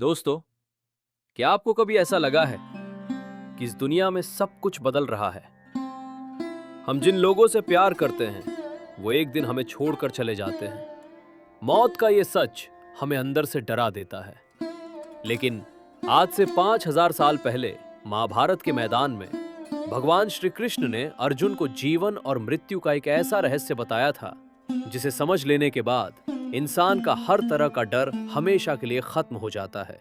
दोस्तों, क्या आपको कभी ऐसा लगा है कि इस दुनिया में सब कुछ बदल रहा है? हम जिन लोगों से प्यार करते हैं वो एक दिन हमें छोड़कर चले जाते हैं। मौत का ये सच हमें अंदर से डरा देता है। लेकिन आज से 5000 साल पहले महाभारत के मैदान में भगवान श्री कृष्ण ने अर्जुन को जीवन और मृत्यु का एक ऐसा रहस्य बताया था जिसे समझ लेने के बाद इंसान का हर तरह का डर हमेशा के लिए खत्म हो जाता है।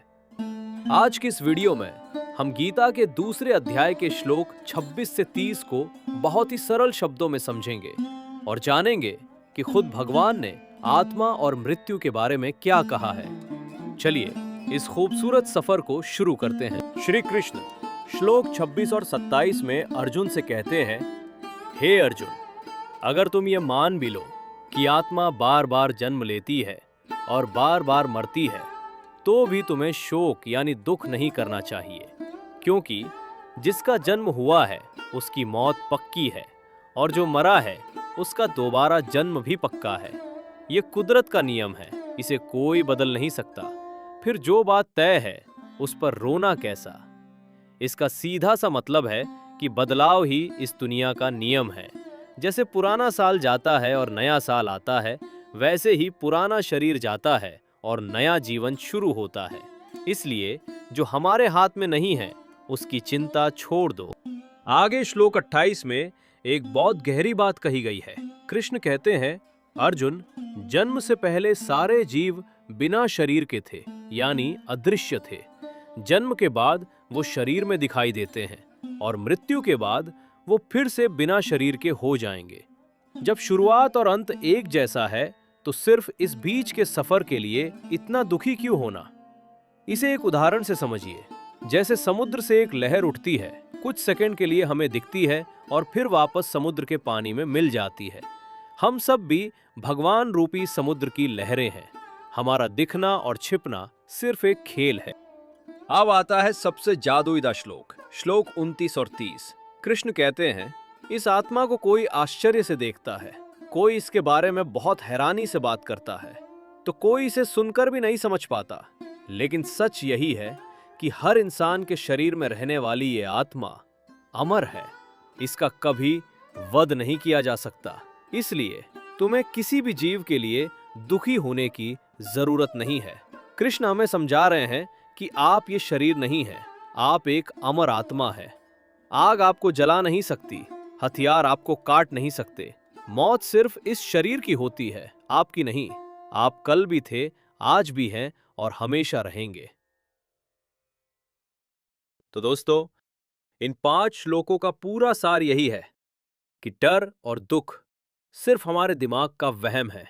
आज की इस वीडियो में हम गीता के दूसरे अध्याय के श्लोक 26 से 30 को बहुत ही सरल शब्दों में समझेंगे और जानेंगे कि खुद भगवान ने आत्मा और मृत्यु के बारे में क्या कहा है। चलिए इस खूबसूरत सफर को शुरू करते हैं। श्री कृष्ण श्लोक 26 और 27 में अर्जुन से कहते हैं, हे अर्जुन, अगर तुम ये मान भी लो कि आत्मा बार बार जन्म लेती है और बार बार मरती है, तो भी तुम्हें शोक यानी दुख नहीं करना चाहिए, क्योंकि जिसका जन्म हुआ है उसकी मौत पक्की है और जो मरा है उसका दोबारा जन्म भी पक्का है। ये कुदरत का नियम है, इसे कोई बदल नहीं सकता। फिर जो बात तय है उस पर रोना कैसा? इसका सीधा सा मतलब है कि बदलाव ही इस दुनिया का नियम है। जैसे पुराना साल जाता है और नया साल आता है, वैसे ही पुराना शरीर जाता है और नया जीवन शुरू होता है। इसलिए जो हमारे हाथ में नहीं है उसकी चिंता छोड़ दो। आगे श्लोक 28 में एक बहुत गहरी बात कही गई है। कृष्ण कहते हैं, अर्जुन, जन्म से पहले सारे जीव बिना शरीर के थे, यानी अदृश्य थे। जन्म के बाद वो शरीर में दिखाई देते हैं और मृत्यु के बाद वो फिर से बिना शरीर के हो जाएंगे। जब शुरुआत और अंत एक जैसा है तो सिर्फ इस बीच के सफर के लिए इतना दुखी क्यों होना? इसे एक उदाहरण से समझिए। जैसे समुद्र से एक लहर उठती है, कुछ सेकंड के लिए हमें दिखती है और फिर वापस समुद्र के पानी में मिल जाती है। हम सब भी भगवान रूपी समुद्र की लहरें हैं। हमारा दिखना और छिपना सिर्फ एक खेल है। अब आता है सबसे जादुईदा श्लोक, श्लोक 29 और 30। कृष्ण कहते हैं, इस आत्मा को कोई आश्चर्य से देखता है, कोई इसके बारे में बहुत हैरानी से बात करता है, तो कोई इसे सुनकर भी नहीं समझ पाता। लेकिन सच यही है कि हर इंसान के शरीर में रहने वाली ये आत्मा अमर है। इसका कभी वध नहीं किया जा सकता। इसलिए तुम्हें किसी भी जीव के लिए दुखी होने की जरूरत नहीं है। कृष्ण हमें समझा रहे हैं कि आप ये शरीर नहीं है, आप एक अमर आत्मा है। आग आपको जला नहीं सकती, हथियार आपको काट नहीं सकते। मौत सिर्फ इस शरीर की होती है, आपकी नहीं। आप कल भी थे, आज भी हैं और हमेशा रहेंगे। तो दोस्तों, इन 5 श्लोकों का पूरा सार यही है कि डर और दुख सिर्फ हमारे दिमाग का वहम है।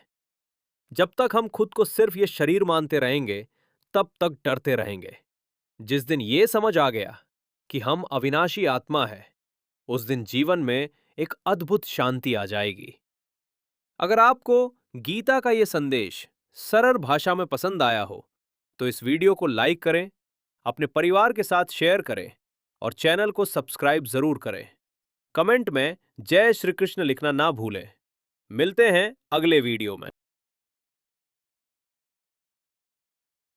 जब तक हम खुद को सिर्फ ये शरीर मानते रहेंगे, तब तक डरते रहेंगे। जिस दिन ये समझ आ गया कि हम अविनाशी आत्मा है, उस दिन जीवन में एक अद्भुत शांति आ जाएगी। अगर आपको गीता का ये संदेश सरल भाषा में पसंद आया हो तो इस वीडियो को लाइक करें, अपने परिवार के साथ शेयर करें और चैनल को सब्सक्राइब जरूर करें। कमेंट में जय श्री कृष्ण लिखना ना भूलें। मिलते हैं अगले वीडियो में।